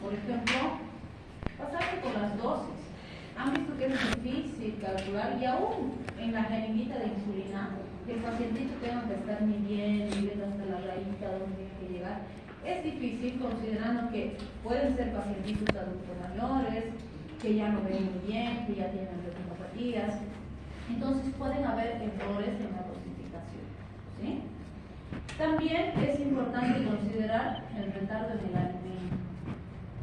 por ejemplo, pasarse por las dosis. Han visto que es difícil calcular, y aún en la jeringuita de insulina, que el pacientito tenga que estar midiendo hasta la rayita donde tiene que llegar. Es difícil considerando que pueden ser pacientitos adultos mayores, que ya no ven muy bien, que ya tienen retinopatías. Entonces pueden haber errores en la dosificación, ¿sí? También es importante considerar el retardo en el alimento.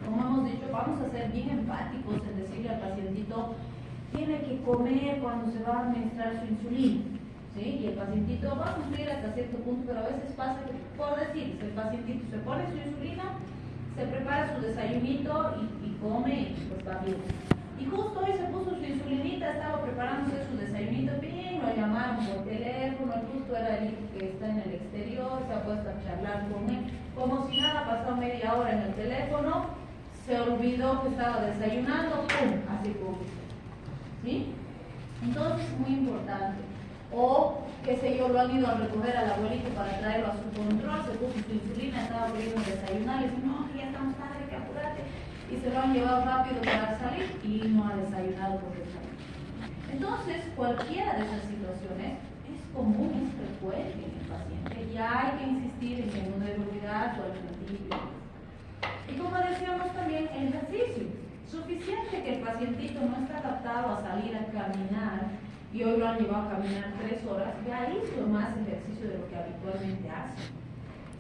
Como hemos dicho, vamos a ser bien empáticos en decirle al pacientito, tiene que comer cuando se va a administrar su insulina, ¿sí? Y el pacientito va a cumplir hasta cierto punto, pero a veces pasa que, por decir, el pacientito se pone su insulina, se prepara su desayunito y come y pues va bien. Y justo hoy se puso su insulinita, estaba preparándose su desayunito bien, lo llamaron por teléfono, justo era el hijo que está en el exterior, se ha puesto a charlar con él, como si nada, pasó media hora en el teléfono, se olvidó que estaba desayunando, ¡pum!, así como, ¿sí? Entonces es muy importante. O, qué sé yo, lo han ido a recoger al abuelito para traerlo a su control, se puso su insulina, estaba queriendo desayunar, y dice, no, que ya estamos tarde, que apúrate. Y se lo han llevado rápido para salir y no ha desayunado por desayuno. Entonces, cualquiera de esas situaciones es común, es frecuente en el paciente. Ya hay que insistir en que no debe olvidar su alternativa. Y como decíamos también, el ejercicio. Suficiente que el pacientito no está adaptado a salir a caminar y hoy lo han llevado a caminar 3 horas, ya hizo más ejercicio de lo que habitualmente hace,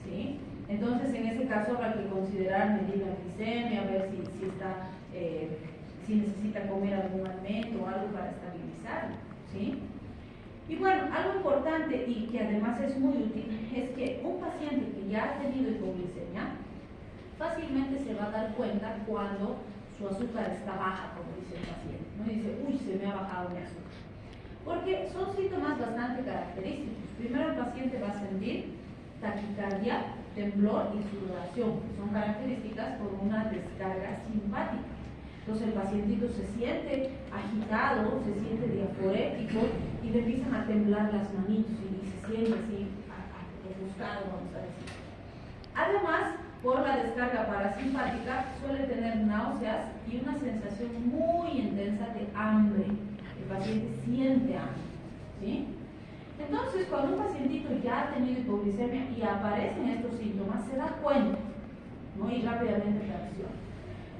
¿sí? Entonces, en ese caso habrá que considerar medir la glicemia, ver si necesita comer algún alimento o algo para estabilizarlo, ¿sí? Y bueno, algo importante y que además es muy útil es que un paciente que ya ha tenido hipoglicemia fácilmente se va a dar cuenta cuando su azúcar está baja, como dice el paciente, ¿no? Y dice, uy, se me ha bajado mi azúcar. Porque son síntomas bastante característicos. Primero el paciente va a sentir taquicardia, temblor y sudoración, que son características por una descarga simpática. Entonces el pacientito se siente agitado, se siente diaforético y le empiezan a temblar las manitos y se siente así ofuscado, vamos a decir. Además, por la descarga parasimpática suele tener náuseas y una sensación muy intensa de hambre. El paciente siente hambre, ¿sí? Entonces, cuando un pacientito ya ha tenido hipoglicemia y aparecen estos síntomas, se da cuenta, ¿no? Y rápidamente reacciona.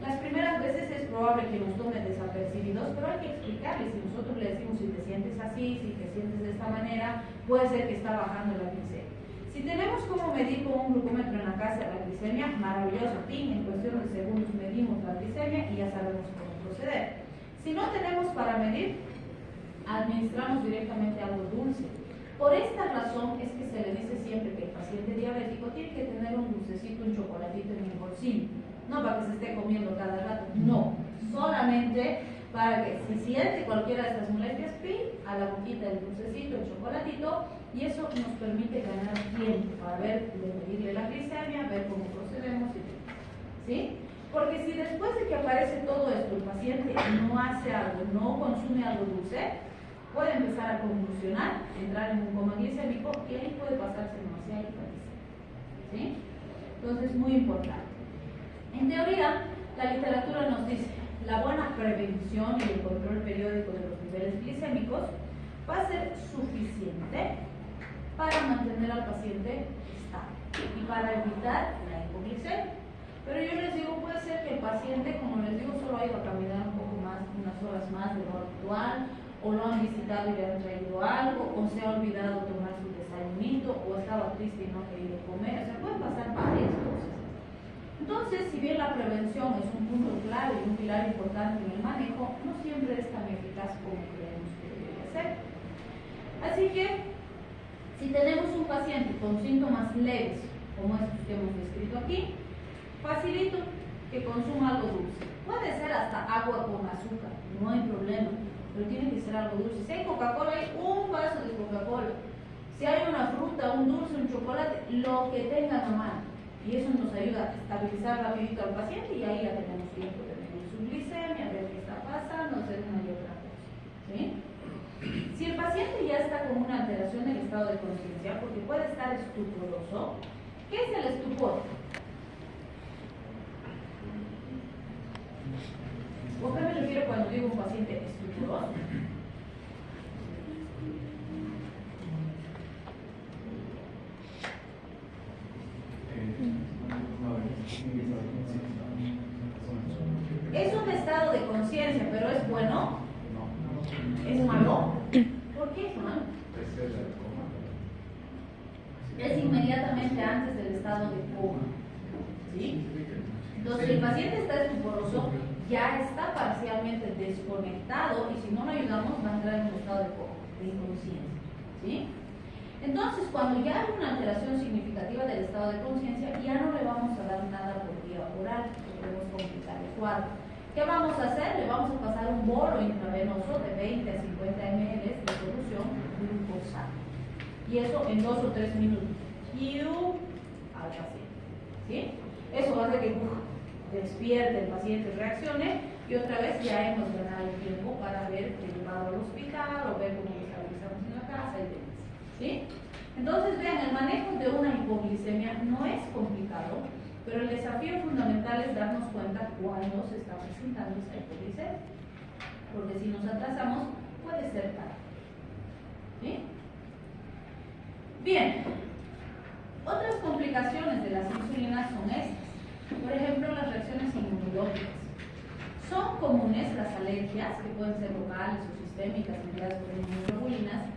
Las primeras veces es probable que nos tomen desapercibidos, pero hay que explicarles. Si nosotros le decimos, si te sientes así, si te sientes de esta manera, puede ser que está bajando la glicemia. Si tenemos como medir con un glucómetro en la casa la glicemia, maravilloso, en cuestión de segundos medimos la glicemia y ya sabemos cómo proceder. Si no tenemos para medir, administramos directamente algo dulce. Por esta razón es que se le dice siempre que el paciente diabético tiene que tener un dulcecito, un chocolatito en el bolsillo. No para que se esté comiendo cada rato, no. Solamente para que si siente cualquiera de estas molestias, a la boquita el dulcecito, el chocolatito, y eso nos permite ganar tiempo para medirle la glicemia, ver cómo procedemos, ¿sí? Porque si después de que aparece todo esto el paciente no hace algo, no consume algo dulce, puede empezar a convulsionar, entrar en un coma glicémico y ahí puede pasarse demasiada hipoglicemia, ¿sí? Entonces, muy importante. En teoría, la literatura nos dice la buena prevención y el control periódico de los niveles glicémicos va a ser suficiente para mantener al paciente estable y para evitar la hipoglicemia. Pero yo les digo, puede ser que el paciente, como les digo, solo ha ido a caminar un poco más, unas horas más de lo habitual, o lo han visitado y le han traído algo, o se ha olvidado tomar su desayunito, o estaba triste y no ha querido comer. O sea, pueden pasar varias cosas. Entonces, si bien la prevención es un punto clave y un pilar importante en el manejo, no siempre es tan eficaz como creemos que debería ser. Así que, si tenemos un paciente con síntomas leves, como estos que hemos descrito aquí, facilito que consuma algo dulce. Puede ser hasta agua con azúcar, no hay problema, pero tiene que ser algo dulce. Si hay Coca-Cola, hay un vaso de Coca-Cola. Si hay una fruta, un dulce, un chocolate, lo que tengan a mano. Y eso nos ayuda a estabilizar rapidito al paciente y ahí ya tenemos tiempo de medir su glicemia, ver qué está pasando, hacer una y otra cosa, ¿sí? Si el paciente ya está con una alteración del estado de conciencia, porque puede estar estuporoso, ¿qué es el estupor? digo un paciente estuporoso. Es un estado de conciencia, pero ¿es bueno? ¿Es malo? ¿Por qué es malo? Es inmediatamente antes del estado de coma. ¿Sí? Entonces, si el paciente está estuporoso, ya está parcialmente desconectado y si no lo ayudamos va a entrar en un estado de coma, de inconsciencia. ¿Sí? Entonces, cuando ya hay una alteración significativa del estado de conciencia, ya no le vamos a dar nada por vía oral, porque podemos complicar el cuadro. ¿Qué vamos a hacer? Le vamos a pasar un bolo intravenoso de 20 a 50 ml de solución glucosato. Y eso en 2 o 3 minutos. Y al paciente. ¿Sí? Eso hace que despierte el paciente, reaccione y otra vez ya hemos ganado el tiempo para ver que llevado al hospital o ver cómo lo estabilizamos en la casa y demás. ¿Sí? Entonces, vean, el manejo de una hipoglicemia no es complicado, pero el desafío fundamental es darnos cuenta cuándo se está presentando esa hipoglicemia, porque si nos atrasamos puede ser tarde. ¿Sí? Bien, otras complicaciones de las insulinas son estas. Por ejemplo, las reacciones inmunológicas. Son comunes las alergias, que pueden ser locales o sistémicas, mediadas por inmunoglobulinas.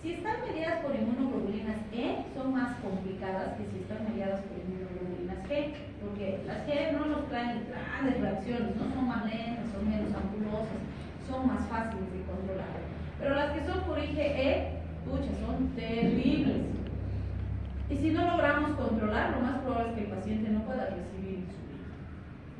Si están mediadas por inmunoglobulinas E, son más complicadas que si están mediadas por inmunoglobulinas G, porque las G no nos traen grandes reacciones, no son más lentas, son menos ampulosas, son más fáciles de controlar. Pero las que son por IgE, pucha, son terribles. Y si no logramos controlar, lo más probable es que el paciente no pueda recibir insulina.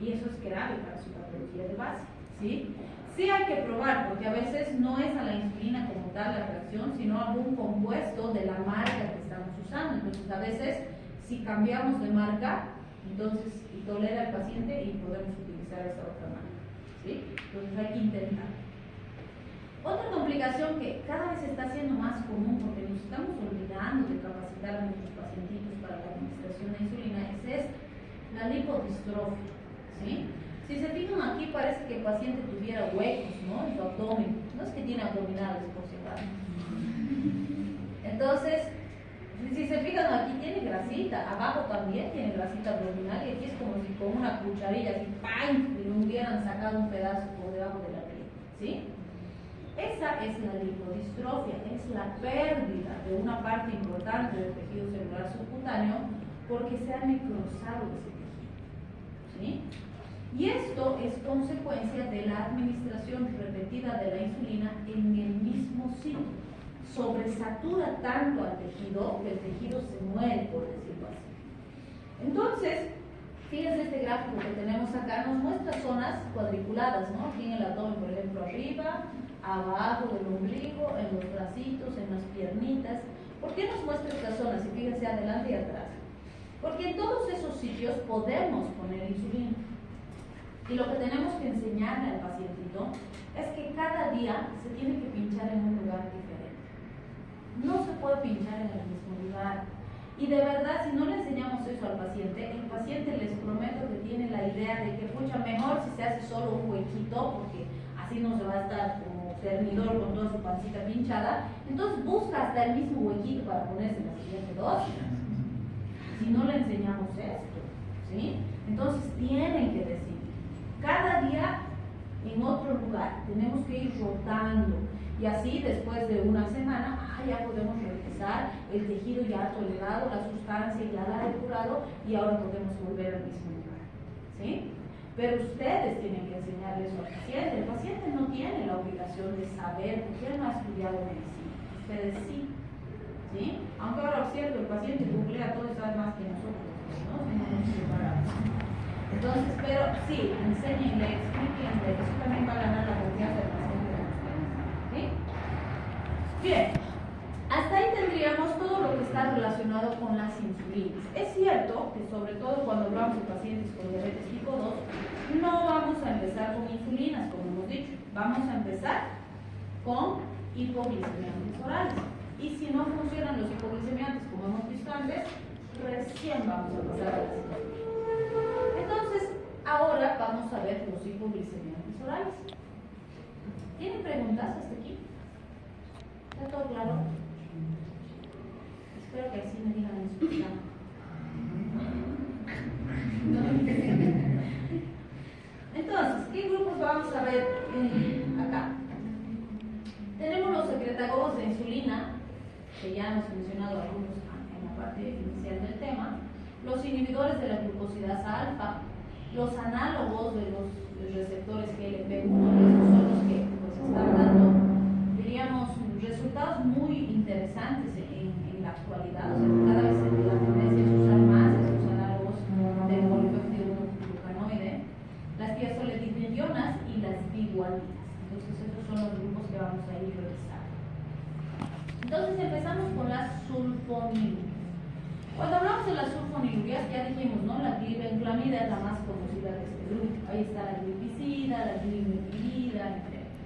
Y eso es grave para su patología de base, ¿sí? Sí hay que probar, porque a veces no es a la insulina como tal la reacción, sino a algún compuesto de la marca que estamos usando. Entonces, a veces, si cambiamos de marca, entonces y tolera el paciente y podemos utilizar esa otra marca, ¿sí? Entonces hay que intentar. Otra complicación que cada vez está siendo más común, porque nos estamos olvidando de capacitar a nuestros pacientitos para la administración de insulina, es esta, la lipodistrofia, ¿sí? Si se fijan aquí parece que el paciente tuviera huecos, ¿no? En su abdomen. No es que tiene abdominales, por si acaso. Entonces, si se fijan aquí tiene grasita, abajo también tiene grasita abdominal y aquí es como si con una cucharilla así, ¡pam!, le hubieran sacado un pedazo por debajo de la piel, ¿sí? Esa es la lipodistrofia, es la pérdida de una parte importante del tejido celular subcutáneo porque se ha necrosado ese tejido, ¿sí? Y esto es consecuencia de la administración repetida de la insulina en el mismo sitio. Sobresatura tanto al tejido que el tejido se muere, por decirlo así. Entonces, fíjense este gráfico que tenemos acá, nos muestra zonas cuadriculadas, ¿no? Aquí en el abdomen, por ejemplo, arriba, abajo del ombligo, en los bracitos, en las piernitas. ¿Por qué nos muestra estas zonas? Y fíjense adelante y atrás. Porque en todos esos sitios podemos poner insulina. Y lo que tenemos que enseñarle al pacientito es que cada día se tiene que pinchar en un lugar diferente. No se puede pinchar en el mismo lugar. Y de verdad, si no le enseñamos eso al paciente, el paciente les prometo que tiene la idea de que, pucha, mejor si se hace solo un huequito, porque así no se va a estar como termidor con toda su pancita pinchada. Entonces busca hasta el mismo huequito para ponerse la siguiente dosis. Si no le enseñamos esto, ¿sí? Entonces tienen que decir. Cada día en otro lugar, tenemos que ir rotando y así después de una semana, ya podemos revisar, el tejido ya ha tolerado la sustancia, ya la ha depurado y ahora podemos volver al mismo lugar, ¿sí? Pero ustedes tienen que enseñarle eso al paciente. El paciente no tiene la obligación de saber porque él no ha estudiado medicina, ustedes sí, ¿sí? Aunque ahora es cierto, el paciente googlea todo y sabe más que nosotros, ¿no? Si no nos preparamos. Entonces, pero sí, enséñenle, explíquenle, eso también va a ganar la confianza del paciente de ustedes, ¿sí? Bien, hasta ahí tendríamos todo lo que está relacionado con las insulinas. Es cierto que sobre todo cuando hablamos de pacientes con diabetes tipo 2, no vamos a empezar con insulinas, como hemos dicho, vamos a empezar con hipoglicemiantes orales. Y si no funcionan los hipoglicemiantes, como hemos visto antes, recién vamos a pasar a las insulinas. Entonces, ahora vamos a ver los hipoglicemiantes orales. ¿Tienen preguntas hasta aquí? ¿Está todo claro? Espero que así me digan en su programa. Entonces, ¿qué grupos vamos a ver acá? Tenemos los secretagogos de insulina, que ya hemos mencionado algunos en la parte inicial del tema, los inhibidores de la glucosidasa alfa, los análogos de los receptores GLP-1, estos son los que pues, están dando, diríamos, resultados muy interesantes en la actualidad. O sea, cada vez se ve la tendencia es usar más estos análogos del polipéptido glucanoide, las tiazolidinionas y las biguaninas. Entonces, estos son los grupos que vamos a ir revisando. Entonces, empezamos con las sulfonilureas. Cuando hablamos de las sulfonilureas, ya dijimos, ¿no? La glibenclamida es la más conocida de este grupo. Ahí está la glipizida, la glimetilida, entre otras.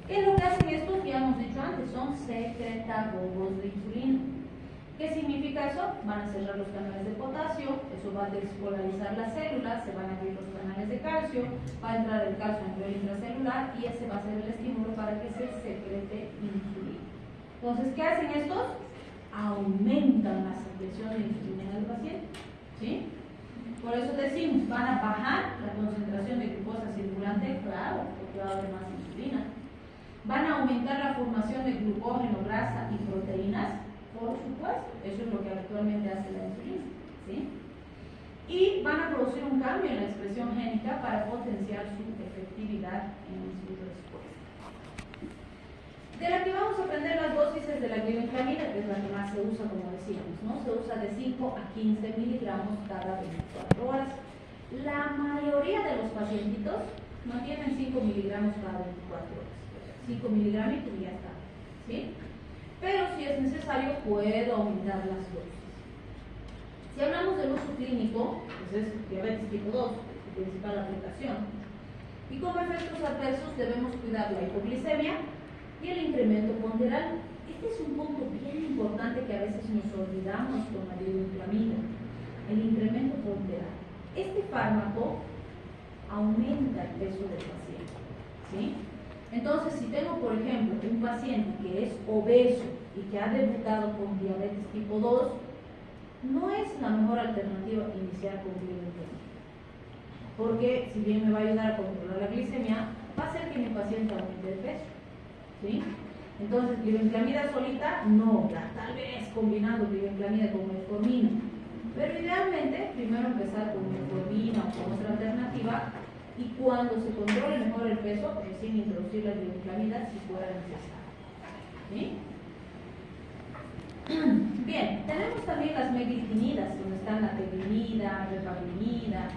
¿Qué es lo que hacen estos? Ya hemos dicho antes, son secretagogos de insulina. ¿Qué significa eso? Van a cerrar los canales de potasio, eso va a despolarizar las células, se van a abrir los canales de calcio, va a entrar el calcio a nivel intracelular y ese va a ser el estímulo para que se secrete insulina. Entonces, ¿qué hacen estos? Aumentan la secreción de insulina en el paciente, ¿sí? Por eso decimos, van a bajar la concentración de glucosa circulante, claro, porque va a haber más insulina. Van a aumentar la formación de glucógeno, grasa y proteínas, por supuesto, eso es lo que habitualmente hace la insulina, ¿sí? Y van a producir un cambio en la expresión génica para potenciar su efectividad en su respuesta. De la que vamos a aprender las dosis de la glibenclamida, que es la que más se usa, como decíamos, ¿no? Se usa de 5 a 15 miligramos cada 24 horas. La mayoría de los pacientitos mantienen 5 miligramos cada 24 horas. 5 miligramitos y ya está, ¿sí? Pero si es necesario, puedo aumentar las dosis. Si hablamos del uso clínico, pues es diabetes tipo 2, su principal aplicación. Y como efectos adversos debemos cuidar la hipoglicemia y el incremento ponderal. Este es un punto bien importante que a veces nos olvidamos con la glibenclamida, el incremento ponderal. Este fármaco aumenta el peso del paciente, ¿sí? Entonces, si tengo, por ejemplo, un paciente que es obeso y que ha debutado con diabetes tipo 2, no es la mejor alternativa iniciar con glibenclamida, porque si bien me va a ayudar a controlar la glicemia, va a hacer que mi paciente aumente el peso, ¿sí? Entonces, glibenclamida solita, no, tal vez combinando glibenclamida con metformina, pero idealmente primero empezar con metformina o con otra alternativa, y cuando se controle mejor el peso, recién introducir la glibenclamida si fuera necesario, ¿sí? Bien, tenemos también las meglitinidas, donde están la tegrinida, repaglinida.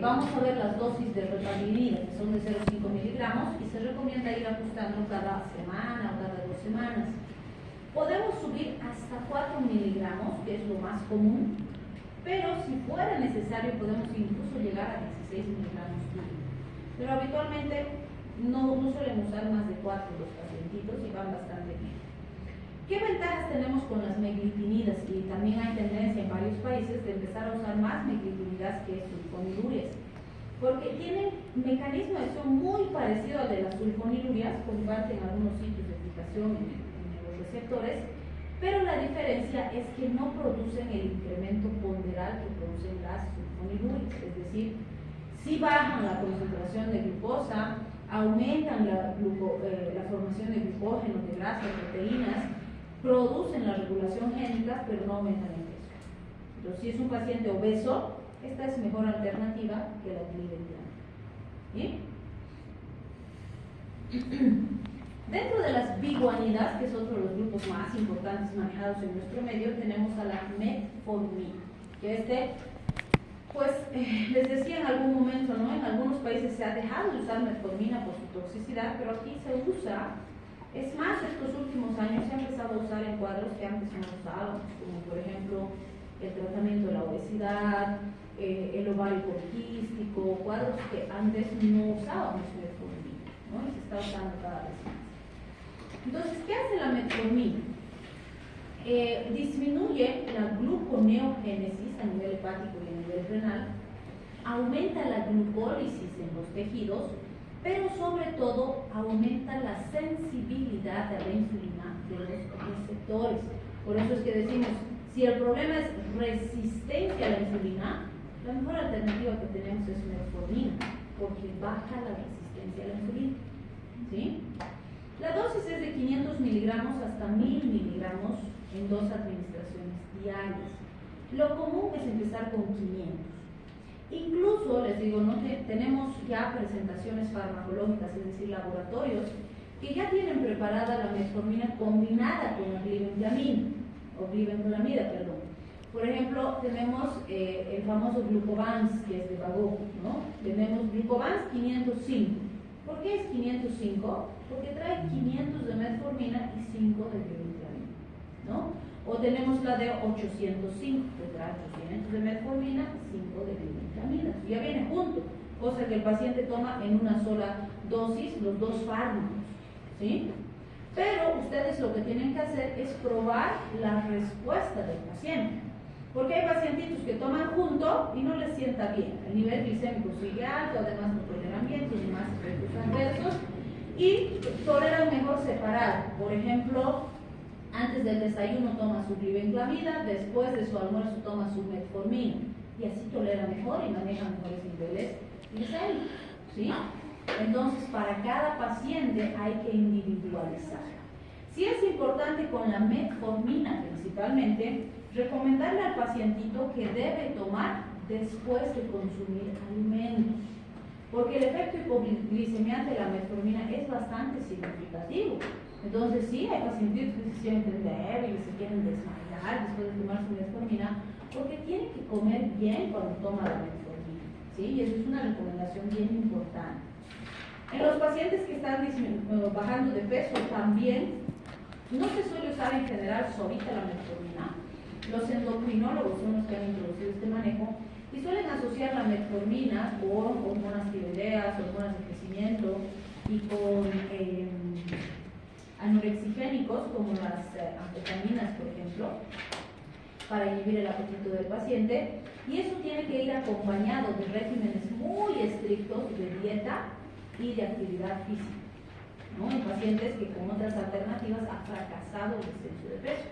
Vamos a ver las dosis de repaglinida, que son de 0,5 miligramos, y se recomienda ir ajustando cada semana o cada 2 semanas. Podemos subir hasta 4 miligramos, que es lo más común, pero si fuera necesario podemos incluso llegar a 16 miligramos. Pero habitualmente no suelen usar más de 4 los pacientitos y van bastante bien. ¿Qué ventajas tenemos con las meglitinidas? Y también hay tendencia en varios países de empezar a usar más meglitinidas que sulfonilurias, porque tienen mecanismo de acción muy parecido al de las sulfonilurias, comparten algunos sitios de aplicación en los receptores, pero la diferencia es que no producen el incremento ponderal que producen las sulfonilurias, es decir, si bajan la concentración de glucosa, aumentan la formación de glucógeno, de grasa, de proteínas, producen la regulación génica, pero no aumentan el peso. Entonces, si es un paciente obeso, esta es mejor alternativa que la glibenclamida. Dentro de las biguanidas, que es otro de los grupos más importantes manejados en nuestro medio, tenemos a la metformina, que pues les decía en algún momento, ¿no? En algunos países se ha dejado de usar metformina por su toxicidad, pero aquí se usa. Es más, estos últimos años se ha empezado a usar en cuadros que antes no usábamos, como por ejemplo el tratamiento de la obesidad, el ovario poliquístico, cuadros que antes no usábamos metformina, ¿no? Y se está usando cada vez más. Entonces, ¿qué hace la metformina? Disminuye la gluconeogénesis a nivel hepático y a nivel renal, aumenta la glucólisis en los tejidos, pero sobre todo aumenta la sensibilidad a la insulina de los receptores. Por eso es que decimos, si el problema es resistencia a la insulina, la mejor alternativa que tenemos es metformina, porque baja la resistencia a la insulina. ¿Sí? La dosis es de 500 miligramos hasta 1000 miligramos en 2 administraciones diarias. Lo común es empezar con 500. Incluso, les digo, tenemos ya presentaciones farmacológicas, es decir, laboratorios, que ya tienen preparada la metformina combinada con la glibencolamida, perdón. Por ejemplo, tenemos el famoso Glucovance, que es de Bagó, ¿no? Tenemos Glucovance 505. ¿Por qué es 505? Porque trae 500 de metformina y 5 de glibencolamina, ¿no? O tenemos la de 805, que trae 800 de metformina y 5 de glibencolamina. Ya viene junto, cosa que el paciente toma en una sola dosis los dos fármacos, ¿sí? Pero ustedes lo que tienen que hacer es probar la respuesta del paciente. Porque hay pacientitos que toman junto y no les sienta bien. El nivel glicémico sigue alto, además no toleran bien, tienen más efectos adversos y toleran mejor separado. Por ejemplo, antes del desayuno toma su glibenclamida, después de su almuerzo toma su metformina. Y así tolera mejor y maneja mejores niveles glicémicos, ¿sí? Entonces, para cada paciente hay que individualizar. Sí es importante con la metformina principalmente recomendarle al pacientito que debe tomar después de consumir alimentos, porque el efecto hipoglicemiante de la metformina es bastante significativo. Entonces sí, hay pacientes que se sienten débiles, se quieren desmayar después de tomar su metformina, porque tienen que comer bien cuando toma la metformina, ¿sí? Y eso es una recomendación bien importante. En los pacientes que están bajando de peso también no se suele usar en general solita la metformina. Los endocrinólogos son los que han introducido este manejo y suelen asociar la metformina con hormonas tiroideas, hormonas de crecimiento y con anorexigénicos como las anfetaminas, por ejemplo, para inhibir el apetito del paciente, y eso tiene que ir acompañado de regímenes muy estrictos de dieta y de actividad física, ¿no? En pacientes que con otras alternativas han fracasado el descenso de peso.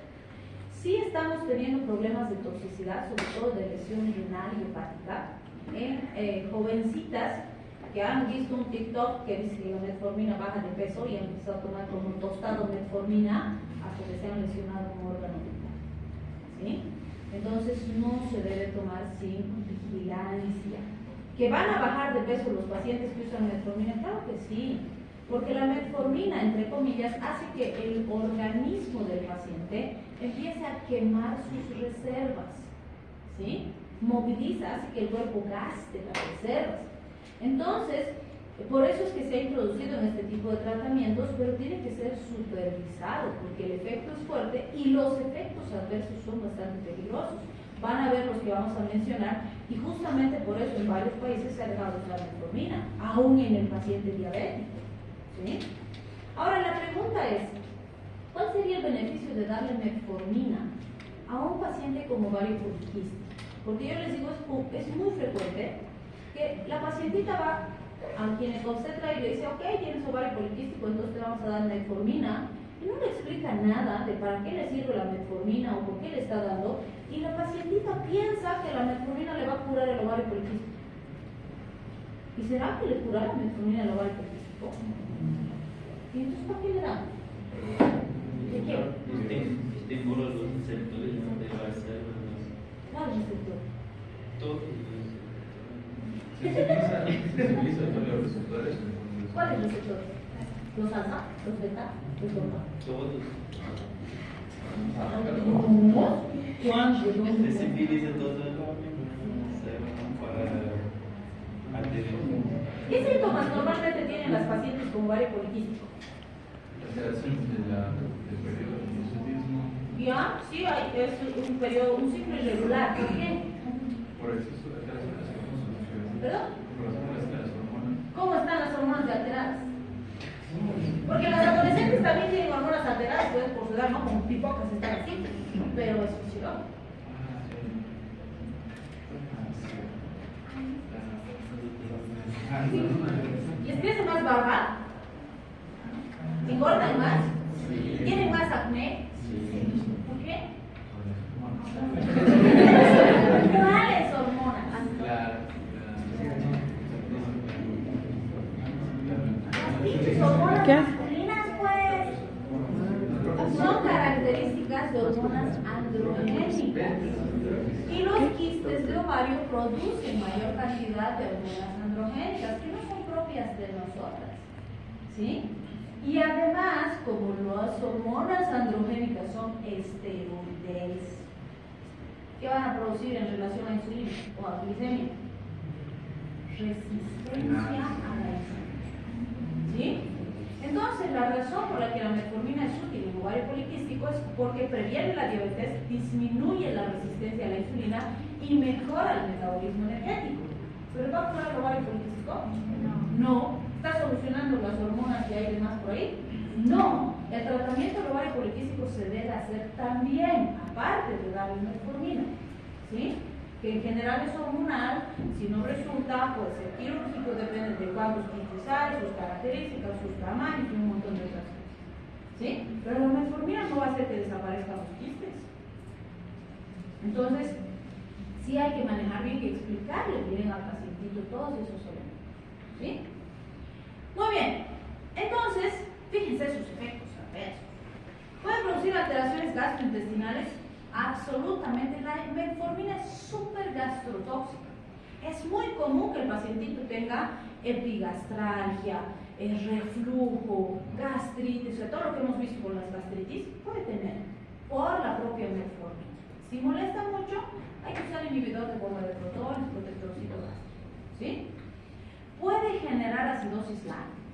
Sí estamos teniendo problemas de toxicidad, sobre todo de lesión renal y hepática, en jovencitas que han visto un TikTok que dice que la metformina baja de peso y han empezado a tomar como tostado metformina hasta que se han lesionado un órgano vital, ¿sí? Entonces no se debe tomar sin vigilancia. ¿Que van a bajar de peso los pacientes que usan metformina? Claro que sí, porque la metformina, entre comillas, hace que el organismo del paciente empiece a quemar sus reservas, ¿sí? Moviliza, hace que el cuerpo gaste las reservas. Entonces, por eso es que se ha introducido en este tipo de tratamientos, pero tiene que ser supervisado, porque el efecto es fuerte y los efectos adversos son bastante peligrosos. Van a ver los que vamos a mencionar, y justamente por eso en varios países se ha dejado usar metformina, aún en el paciente diabético, ¿sí? Ahora la pregunta es, ¿cuál sería el beneficio de darle metformina a un paciente con ovario poliquístico? Porque yo les digo, es muy frecuente que la pacientita va al ginecobstetra y le dice, ok, tienes ovario poliquístico, entonces te vamos a dar metformina, y no le explica nada de para qué le sirve la metformina o por qué le está dando, y la pacientita piensa que la metformina le va a curar el ovario poliquístico. ¿Y será que le cura la metformina al ovario poliquístico? ¿Y entonces para qué le dan? ¿De qué? Estimula los receptores de la célula. ¿Cuál receptor? Todos. Sensibiliza todos los receptores. ¿Cuáles receptores? ¿Los alfa? ¿Los beta? ¿Los gamma? Todos. ¿Cuándo? Sensibiliza todo el célula para adherir. ¿Qué síntomas normalmente tienen las pacientes con ovario poliquístico? Alteraciones del periodo de hirsutismo. Ya, sí, es un periodo, un ciclo irregular. ¿Por qué? Por exceso de alteraciones hormonas. ¿Perdón? Por las hormonas. ¿Cómo están las hormonas alteradas? Porque las adolescentes también tienen hormonas alteradas, pueden por su edad, ¿no? Como pipocas están así, pero es fisiológico. Y ¿Les crece más barba? ¿Engordan más? ¿Tienen más acné? ¿Por qué? ¿Cuáles hormonas? Las pinches hormonas masculinas, pues, son características de hormonas androgénicas. Y los quistes de ovario producen mayor cantidad de hormonas androgénicas que no son propias de nosotras. ¿Sí? Y además, como las hormonas androgénicas son esteroides, ¿qué van a producir en relación a insulina o a glicemia? Resistencia a la insulina. ¿Sí? Entonces, la razón por la que la metformina es útil en ovario poliquístico es porque previene la diabetes, disminuye la resistencia a la insulina y mejora el metabolismo energético. ¿Pero va a curar el ovario poliquístico? No. ¿Está solucionando las hormonas que hay de más por ahí? No. El tratamiento del ovario poliquístico se debe hacer también, aparte de darle metformina. ¿Sí? Que en general es hormonal, si no resulta, puede ser quirúrgico, depende de cuántos quistes hay, sus características, sus tamaños y un montón de otras cosas. ¿Sí? Pero la metformina no va a hacer que desaparezcan los quistes. Entonces, sí hay que manejar bien y explicarle bien al pacientito todos esos elementos. ¿Sí? Muy bien. Entonces, fíjense sus efectos adversos. Puede producir alteraciones gastrointestinales. Absolutamente, la metformina es súper gastrotóxica. Es muy común que el pacientito tenga epigastralgia, reflujo, gastritis, o sea, todo lo que hemos visto con las gastritis, puede tener por la propia metformina. Si molesta mucho, hay que usar inhibidor de bomba de protones, protectorcito gástrico. ¿Sí? Puede generar acidosis láctica.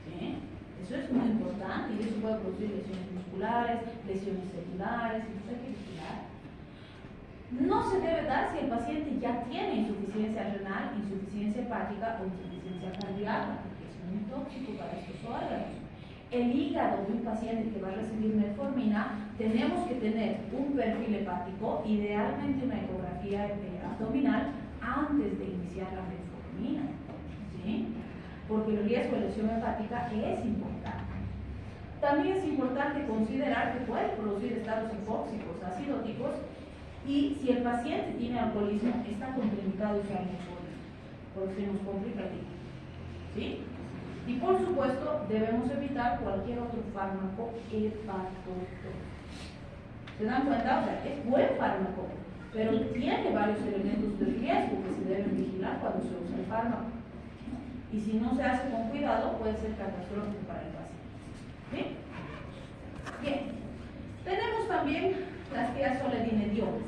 ¿Sí? Eso es muy importante y eso puede producir lesiones musculares, lesiones celulares, y eso hay que vigilar. No se debe dar si el paciente ya tiene insuficiencia renal, insuficiencia hepática o insuficiencia cardíaca, porque es muy tóxico para estos órganos. El hígado de un paciente que va a recibir metformina, tenemos que tener un perfil hepático, idealmente una ecografía abdominal, antes de iniciar la metformina. ¿Sí? Porque el riesgo de lesión hepática es importante. También es importante considerar que puede producir estados hipóxicos, acidóticos, y si el paciente tiene alcoholismo, está contraindicado usar metformina, porque se nos complica el día. ¿Sí? Y por supuesto, debemos evitar cualquier otro fármaco hepatotóxico. ¿Se dan cuenta? O sea, es buen fármaco, pero tiene varios elementos de riesgo que se deben vigilar cuando se usa el fármaco. Y si no se hace con cuidado, puede ser catastrófico para el paciente. ¿Sí? Bien. Tenemos también las tiazoledinediones.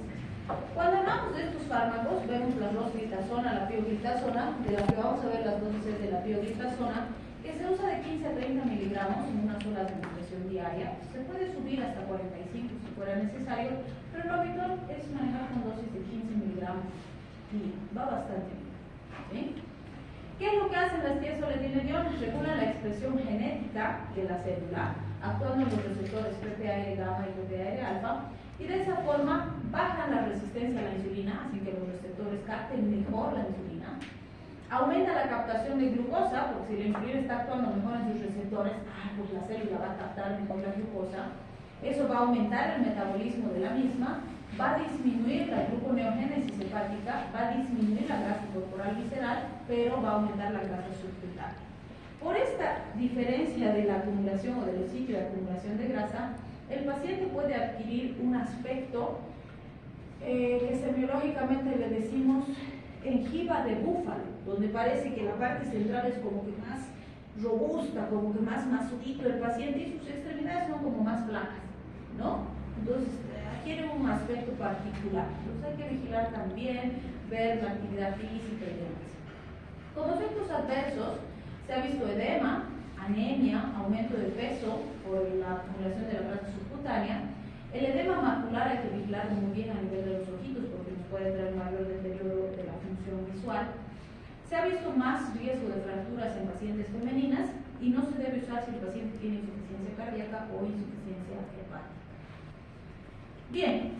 Cuando hablamos de estos fármacos, vemos la rosglitazona, la pioglitazona, de la que vamos a ver las dosis de la pioglitazona, que se usa de 15 a 30 miligramos en una sola administración diaria. Se puede subir hasta 45 si fuera necesario, pero lo habitual es manejar con dosis de 15 miligramos y va bastante bien. ¿Sí? ¿Qué es lo que hacen las tiazoledinediones? Regulan la expresión genética de la célula, actuando en los receptores PPAR gamma y PPAR alfa, y de esa forma bajan la resistencia a la insulina, así que los receptores capten mejor la insulina. Aumenta la captación de glucosa, porque si la insulina está actuando mejor en sus receptores, pues la célula va a captar mejor la glucosa. Eso va a aumentar el metabolismo de la misma, va a disminuir la gluconeogénesis hepática, va a disminuir la grasa corporal visceral, pero va a aumentar la grasa subcutánea. Por esta diferencia de la acumulación o del sitio de acumulación de grasa, el paciente puede adquirir un aspecto que semiológicamente le decimos enjiva de búfalo, donde parece que la parte central es como que más robusta, como que más masudito el paciente y sus extremidades son como más flacas, ¿no? Entonces adquiere un aspecto particular. Entonces hay que vigilar también, ver la actividad física y demás. Como efectos adversos se ha visto edema, anemia, aumento de peso por la acumulación de la grasa subcutánea. El edema macular hay que vigilarlo muy bien a nivel de los ojitos porque nos puede traer mayor deterioro de la función visual. Se ha visto más riesgo de fracturas en pacientes femeninas y no se debe usar si el paciente tiene insuficiencia cardíaca o insuficiencia hepática. Bien,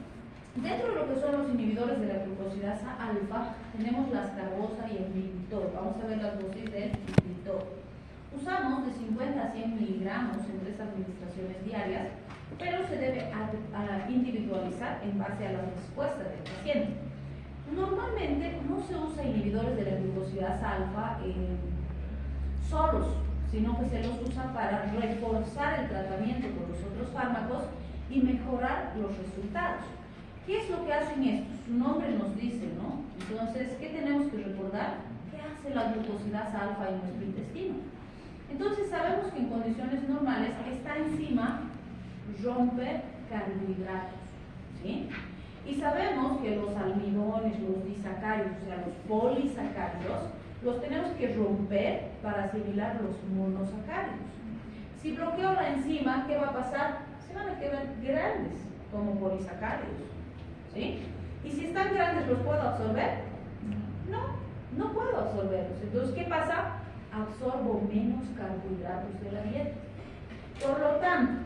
dentro de lo que son los inhibidores de la glucosidasa alfa, tenemos la ascarbosa y el miltol. Vamos a ver las dosis del miltol. todo. Usamos de 50 a 100 miligramos en 3 administraciones diarias, pero se debe individualizar en base a la respuesta del paciente. Normalmente no se usa inhibidores de la glucosidasa alfa solos, sino que se los usa para reforzar el tratamiento con los otros fármacos y mejorar los resultados. ¿Qué es lo que hacen estos? Su nombre nos dice, ¿no? Entonces, ¿qué tenemos que recordar? ¿Qué hace la glucosidasa alfa en nuestro intestino? Entonces, sabemos que en condiciones normales esta enzima rompe carbohidratos, ¿sí? Y sabemos que los almidones, los disacáridos, o sea, los polisacáridos, los tenemos que romper para asimilar los monosacáridos. Si bloqueo la enzima, ¿qué va a pasar? Se van a quedar grandes como polisacáridos, ¿sí? Y si están grandes, ¿los puedo absorber? No puedo absorberlos. Entonces, ¿qué pasa? Absorbo menos carbohidratos de la dieta. Por lo tanto,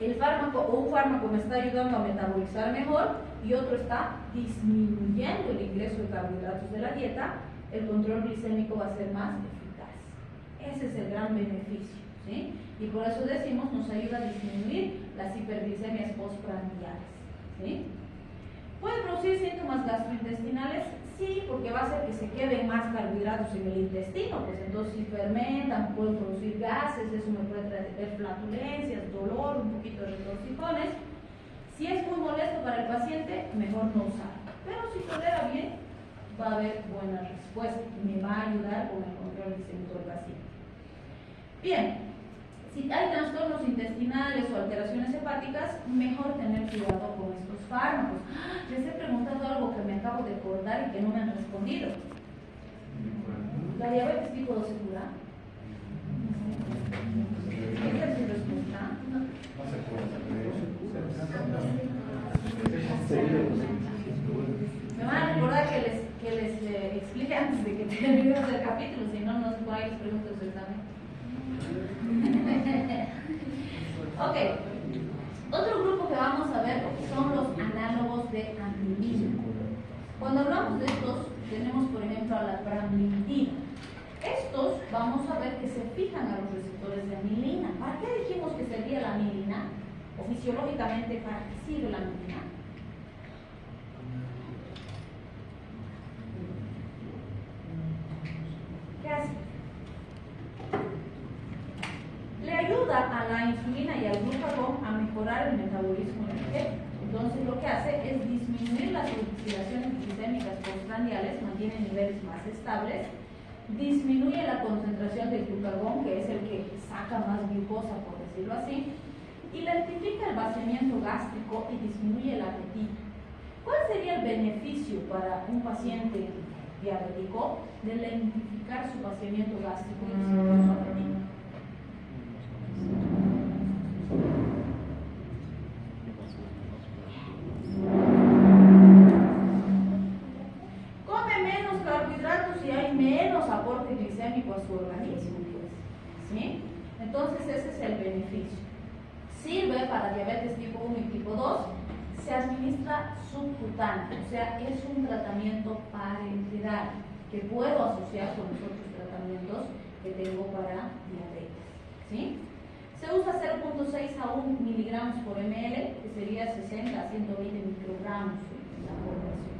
el fármaco o un fármaco me está ayudando a metabolizar mejor y otro está disminuyendo el ingreso de carbohidratos de la dieta, el control glicémico va a ser más eficaz. Ese es el gran beneficio, ¿sí? Y por eso decimos, nos ayuda a disminuir las hiperglicemias postprandiales, ¿sí? ¿Puede producir síntomas gastrointestinales? Sí, porque va a hacer que se queden más carbohidratos en el intestino, pues entonces si fermentan, pueden producir gases, eso me puede traer flatulencias, dolor, un poquito de retorcijones. Si es muy molesto para el paciente, mejor no usar. Pero si tolera bien, va a haber buena respuesta, me va a ayudar con el control glicémico del paciente. Bien, si hay trastornos intestinales o alteraciones hepáticas, mejor tener cuidado con estos fármacos. Les he preguntado algo que me acabo de acordar y que no me han respondido. ¿La diabetes tipo 2 se cura? ¿Esa es su respuesta? No se puede. Me van a recordar que les explique antes de que terminemos el capítulo, si no, no por ahí les pregunto su examen. Ok, otro grupo que vamos a ver son los análogos de amilina. Cuando hablamos de estos, tenemos por ejemplo a la pramlintida. Estos vamos a ver que se fijan a los receptores de amilina. ¿Para qué dijimos que servía la amilina? O fisiológicamente, ¿para qué sirve la amilina? ¿Qué hace? Le ayuda a la insulina y al glucagón a mejorar el metabolismo energético. Entonces lo que hace es disminuir las oxidaciones glicémicas postprandiales, mantiene niveles más estables, disminuye la concentración de glucagón, que es el que saca más glucosa, por decirlo así, y lentifica el vaciamiento gástrico y disminuye el apetito. ¿Cuál sería el beneficio para un paciente diabético de lentificar su vaciamiento gástrico y disminuir su apetito? Come menos carbohidratos y hay menos aporte glicémico a su organismo, pues, ¿sí? Entonces ese es el beneficio. Sirve para diabetes tipo 1 y tipo 2, se administra subcutáneo, o sea, es un tratamiento parenteral que puedo asociar con los otros tratamientos que tengo para diabetes, ¿sí? Se usa 0.6 a 1 miligramos por ml, que sería 60 a 120 microgramos en la población.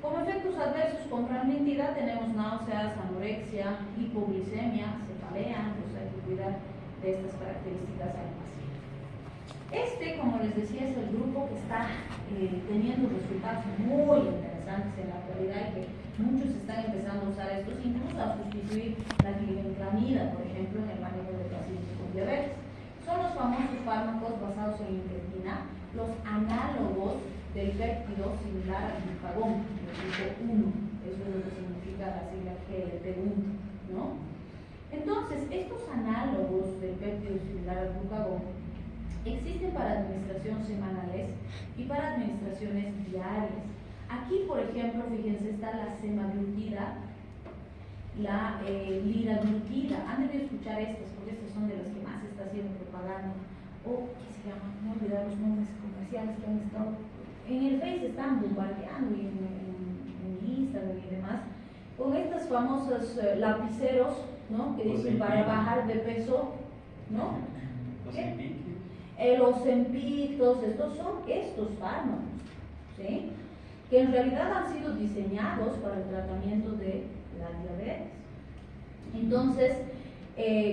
Como efectos adversos con pramlintida tenemos náuseas, anorexia, hipoglicemia, cefalea, pues hay que cuidar de estas características al paciente. Como les decía, es el grupo que está teniendo resultados muy interesantes en la actualidad y que muchos están empezando a usar estos, incluso a sustituir la glibenclamida, por ejemplo, en el manejo de pacientes con diabetes. Son los famosos fármacos basados en incretina, los análogos del péptido similar al glucagón, del tipo 1, eso es lo que significa la sigla GLP-1, ¿no? Entonces, estos análogos del péptido similar al glucagón existen para administración semanales y para administraciones diarias. Aquí, por ejemplo, fíjense, está la semaglutida, la liraglutida. Han debido escuchar estas, porque estas son de las que más se está haciendo propaganda. O, ¿qué se llama? No olvidar los nombres comerciales que han estado en el Face, están bombardeando y en Instagram y demás. con estos famosos lapiceros, ¿no? Que dicen para bajar de peso, ¿no? El Ozempic, todos estos son estos fármacos, ¿sí? Que en realidad han sido diseñados para el tratamiento de la diabetes. Entonces,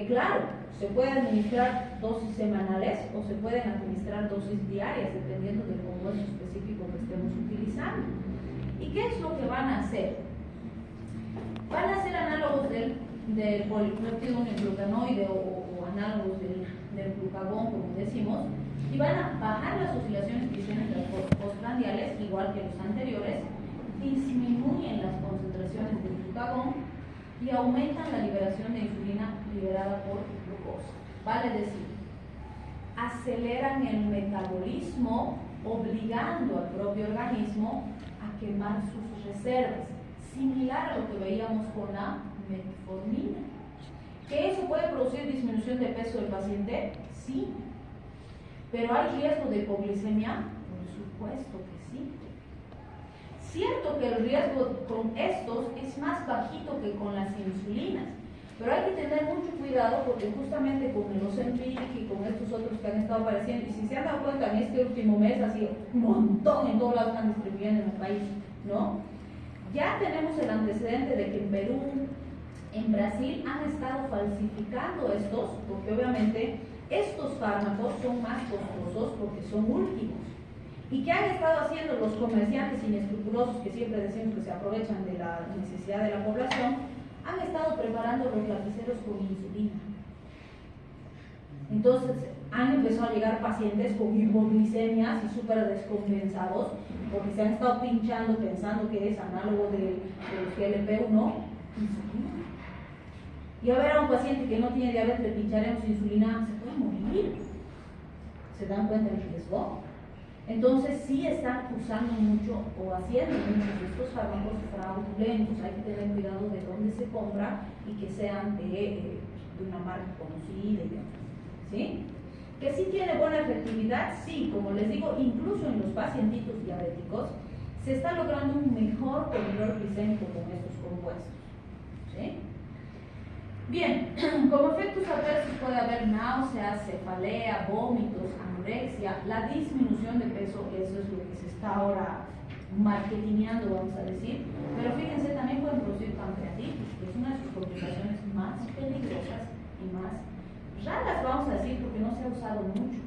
claro, se puede administrar dosis semanales o se pueden administrar dosis diarias, dependiendo del compuesto específico que estemos utilizando. ¿Y qué es lo que van a hacer? Van a ser análogos del polipéptido glucanoide o análogos del glucagón, como decimos, y van a bajar las oscilaciones glicémicas postprandiales, igual que los anteriores, disminuyen las concentraciones de glucagón y aumentan la liberación de insulina liberada por glucosa. Vale decir, aceleran el metabolismo, obligando al propio organismo a quemar sus reservas, similar a lo que veíamos con la metformina. ¿Que eso puede producir disminución de peso del paciente? Sí. ¿Pero hay riesgo de hipoglicemia? Por supuesto que sí. Cierto que el riesgo con estos es más bajito que con las insulinas, pero hay que tener mucho cuidado porque justamente con el Ozempic y con estos otros que han estado apareciendo, y si se han dado cuenta en este último mes ha sido un montón en todos lados que están distribuyendo en el país, ¿no? Ya tenemos el antecedente de que en Perú, en Brasil han estado falsificando estos, porque obviamente estos fármacos son más costosos porque son últimos. ¿Y qué han estado haciendo los comerciantes inescrupulosos que siempre decimos que se aprovechan de la necesidad de la población? Han estado preparando los lapiceros con insulina. Entonces han empezado a llegar pacientes con hipoglicemias y súper descompensados porque se han estado pinchando pensando que es análogo del GLP-1, insulina. Y a ver a un paciente que no tiene diabetes, le pincharemos insulina, se puede morir. ¿Se dan cuenta del riesgo? Entonces sí están usando mucho o haciendo muchos de estos fármacos fraudulentos. Hay que tener cuidado de dónde se compra y que sean de una marca conocida y demás, ¿sí? Que sí tiene buena efectividad, sí, como les digo, incluso en los pacientitos diabéticos se está logrando un mejor control glicémico con estos compuestos, ¿sí? Bien, como efectos adversos puede haber náuseas, cefalea, vómitos, anorexia, la disminución de peso, eso es lo que se está ahora marketineando, vamos a decir, pero fíjense, también pueden producir pancreatitis, que es una de sus complicaciones más peligrosas y más raras, vamos a decir, porque no se ha usado mucho.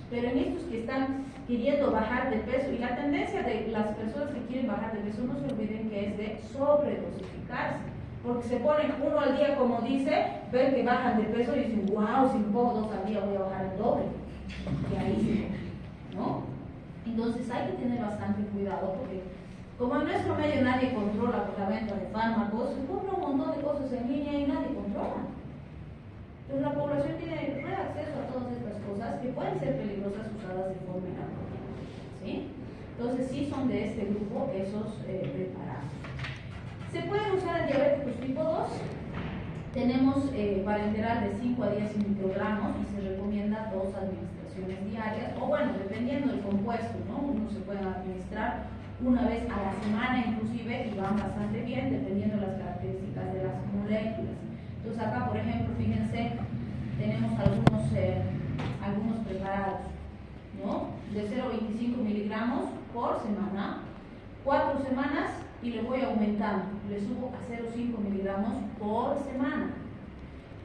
Pero en estos que están queriendo bajar de peso, y la tendencia de las personas que quieren bajar de peso, no se olviden que es de sobredosificarse. Porque se ponen uno al día, como dice, ven que bajan de peso y dicen, wow, si me pongo 2 al día voy a bajar el doble. Y ahí sí, ¿no? Entonces hay que tener bastante cuidado porque como en nuestro medio nadie controla por la venta de fármacos, se compra un montón de cosas en línea y nadie controla. Entonces la población tiene acceso a todas estas cosas que pueden ser peligrosas usadas de forma inapropiada, ¿sí? Entonces sí son de este grupo esos preparados. Se pueden usar en diabéticos tipo 2. Tenemos parenteral de 5 a 10 microgramos y se recomienda 2 administraciones diarias, o bueno, dependiendo del compuesto, ¿no? Uno se puede administrar una vez a la semana inclusive y van bastante bien dependiendo de las características de las moléculas. Entonces acá, por ejemplo, fíjense, tenemos algunos preparados, ¿no? De 0,25 miligramos por semana, 4 semanas, y le voy aumentando, le subo a 0,5 miligramos por semana.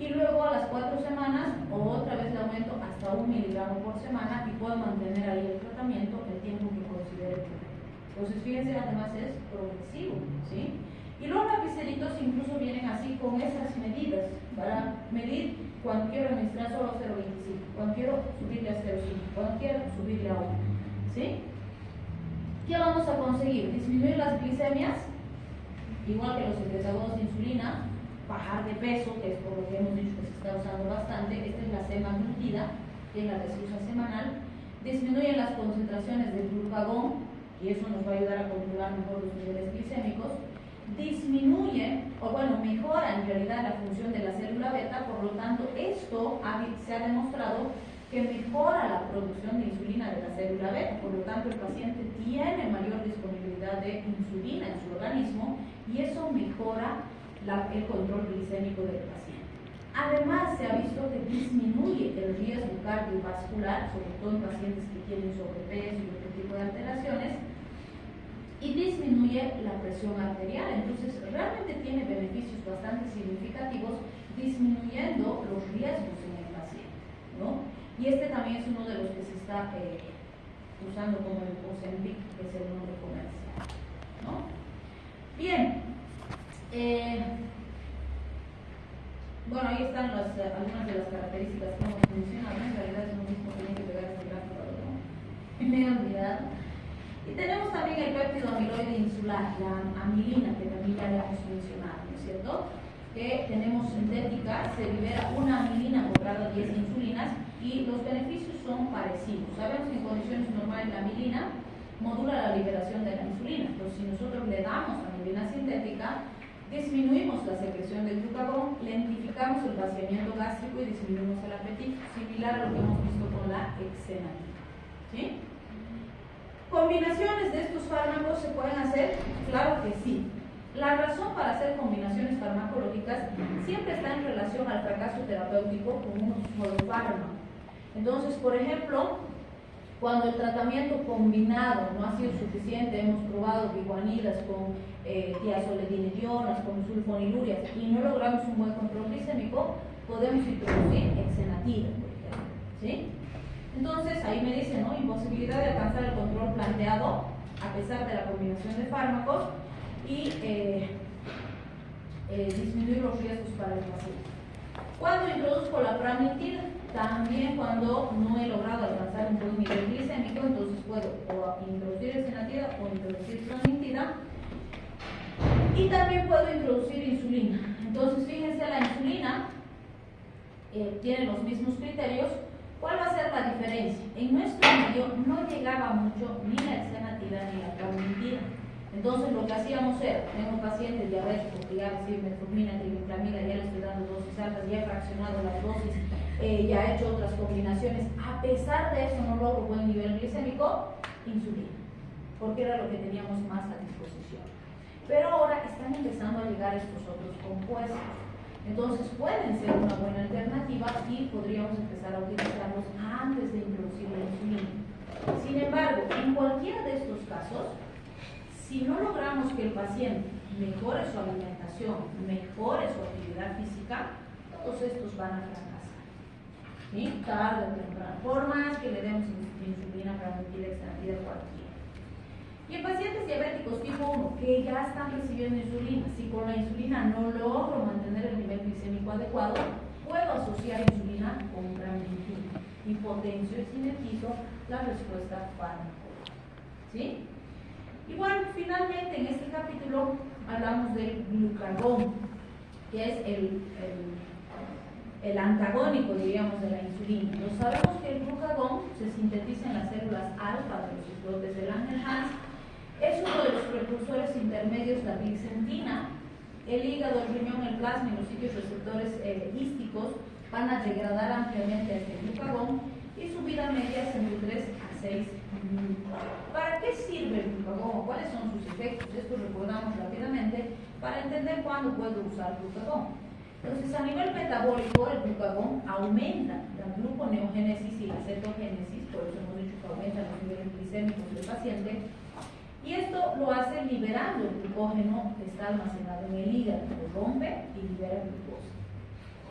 Y luego a las 4 semanas, otra vez le aumento hasta 1 miligramo por semana y puedo mantener ahí el tratamiento el tiempo que considere correcto. Entonces, fíjense, además es progresivo, ¿sí? Y los lapiceritos incluso vienen así con esas medidas para medir cuando quiero administrar solo 0,25, cuando quiero subirle a 0,5, cuando quiero subirle a 1, ¿sí? ¿Qué vamos a conseguir? Disminuir las glicemias, igual que los secretadores de insulina, bajar de peso, que es por lo que hemos dicho que se está usando bastante. Esta es la semaglutida, que es la que se usa semanal. Disminuyen las concentraciones del glucagón, y eso nos va a ayudar a controlar mejor los niveles glicémicos. Disminuye, o bueno, mejora en realidad la función de la célula beta, por lo tanto, esto se ha demostrado que mejora la producción de insulina de la célula beta, por lo tanto el paciente tiene mayor disponibilidad de insulina en su organismo y eso mejora el control glicémico del paciente. Además, se ha visto que disminuye el riesgo cardiovascular, sobre todo en pacientes que tienen sobrepeso y otro tipo de alteraciones, y disminuye la presión arterial. Entonces, realmente tiene beneficios bastante significativos disminuyendo los riesgos en el paciente, ¿no? Y este también es uno de los que se está usando como el Ozempic, que es el nombre comercial, ¿no? Bien. Bueno, ahí están algunas de las características que hemos mencionado. En realidad es lo mismo que tiene que pegar este gráfico, ¿no? Me he olvidado. Y tenemos también el péptido amiloide insular, la amilina, que también ya le hemos mencionado, ¿no es cierto? Que tenemos sintética, se libera una amilina por cada 10 insulinas y los beneficios son parecidos. Sabemos que en condiciones normales la amilina modula la liberación de la insulina, pero si nosotros le damos amilina sintética, disminuimos la secreción del glucagón, lentificamos el vaciamiento gástrico y disminuimos el apetito, similar a lo que hemos visto con la exenatida. ¿Sí? ¿Combinaciones de estos fármacos se pueden hacer? Claro que sí. La razón para hacer combinaciones farmacológicas siempre está en relación al fracaso terapéutico con un solo fármaco. Entonces, por ejemplo, cuando el tratamiento combinado no ha sido suficiente, hemos probado biguanidas con tiazoledinedionas, con sulfonilurias y no logramos un buen control glicémico, podemos introducir exenatida, por ejemplo, ¿sí? Entonces, ahí me dice, ¿no? Imposibilidad de alcanzar el control planteado a pesar de la combinación de fármacos y disminuir los riesgos para el paciente. Cuando introduzco la pramiptina, también cuando no he logrado alcanzar un buen nivel glicémico, entonces puedo o introducir exenatida o introducir pramiptina. Y también puedo introducir insulina. Entonces, fíjense, la insulina tiene los mismos criterios. ¿Cuál va a ser la diferencia? En nuestro medio no llegaba mucho ni la exenatida ni la pramiptina. Entonces, lo que hacíamos era, tengo pacientes diabéticos que ya reciben metformina, triglicamida, ya les estoy dando dosis altas, ya he fraccionado las dosis, ya he hecho otras combinaciones. A pesar de eso, no logro buen nivel glicémico, insulina, porque era lo que teníamos más a disposición. Pero ahora están empezando a llegar estos otros compuestos. Entonces pueden ser una buena alternativa y podríamos empezar a utilizarlos antes de introducir la insulina. Sin embargo, en cualquiera de estos casos, si no logramos que el paciente mejore su alimentación, mejore su actividad física, todos estos van a fracasar, ¿sí? Tarde o temprano, por más que le demos insulina para permitir extendida cualquiera. Y en pacientes diabéticos tipo 1 que ya están recibiendo insulina, si con la insulina no logro mantener el nivel glicémico adecuado, puedo asociar insulina con pramiptina y potencio y sinergizo la respuesta farmacológica, ¿sí? Y bueno, finalmente en este capítulo hablamos del glucagón, que es el antagónico, diríamos, de la insulina. Nos sabemos que el glucagón se sintetiza en las células alfa de los islotes de Langerhans. Es uno de los precursores intermedios de la glicentina. El hígado, el riñón, el plasma y los sitios receptores hísticos van a degradar ampliamente a este glucagón y su vida media es entre 3 a 6 minutos. ¿Para qué sirve el glucagón? ¿Cuáles son sus efectos? Esto recordamos rápidamente para entender cuándo puedo usar glucagón. Entonces, a nivel metabólico, el glucagón aumenta la gluconeogénesis y la cetogénesis, por eso hemos dicho que aumenta los niveles glicémicos del paciente. Y esto lo hace liberando el glucógeno que está almacenado en el hígado, lo rompe y libera glucosa.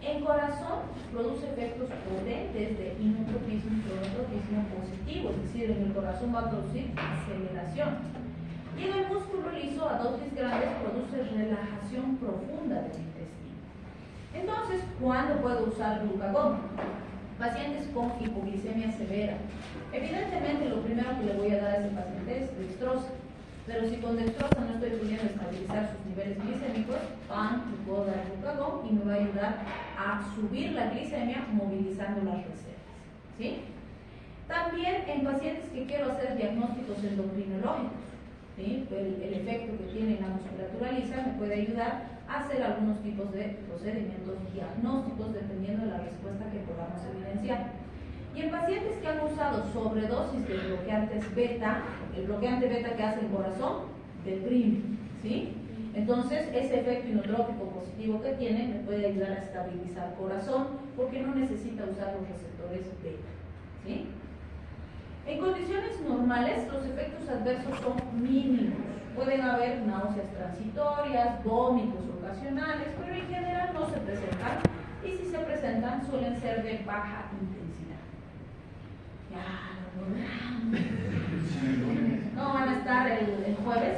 En corazón produce efectos potentes de inotropismo y cronotropismo positivo, es decir, en el corazón va a producir aceleración. Y en el músculo liso, a dosis grandes, produce relajación profunda del intestino. Entonces, ¿cuándo puedo usar glucagón? Pacientes con hipoglicemia severa. Evidentemente, lo primero que le voy a dar a ese paciente es dextrosa. Pero si con dextrosa no estoy pudiendo estabilizar sus niveles glicémicos, le puedo dar glucagón y me va a ayudar a subir la glicemia movilizando las reservas, ¿sí? También en pacientes que quiero hacer diagnósticos endocrinológicos, ¿sí? El efecto que tiene en la musculatura lisa me puede ayudar a hacer algunos tipos de procedimientos diagnósticos dependiendo de la respuesta que podamos evidenciar. Y en pacientes que han usado sobredosis de bloqueantes beta, el bloqueante beta que hace el corazón, deprime, ¿sí? Entonces, ese efecto inotrópico positivo que tiene me puede ayudar a estabilizar el corazón porque no necesita usar los receptores beta, ¿sí? En condiciones normales, los efectos adversos son mínimos. Pueden haber náuseas transitorias, vómitos ocasionales, pero en general no se presentan, y si se presentan suelen ser de baja intensidad. Ya, no van a estar el jueves.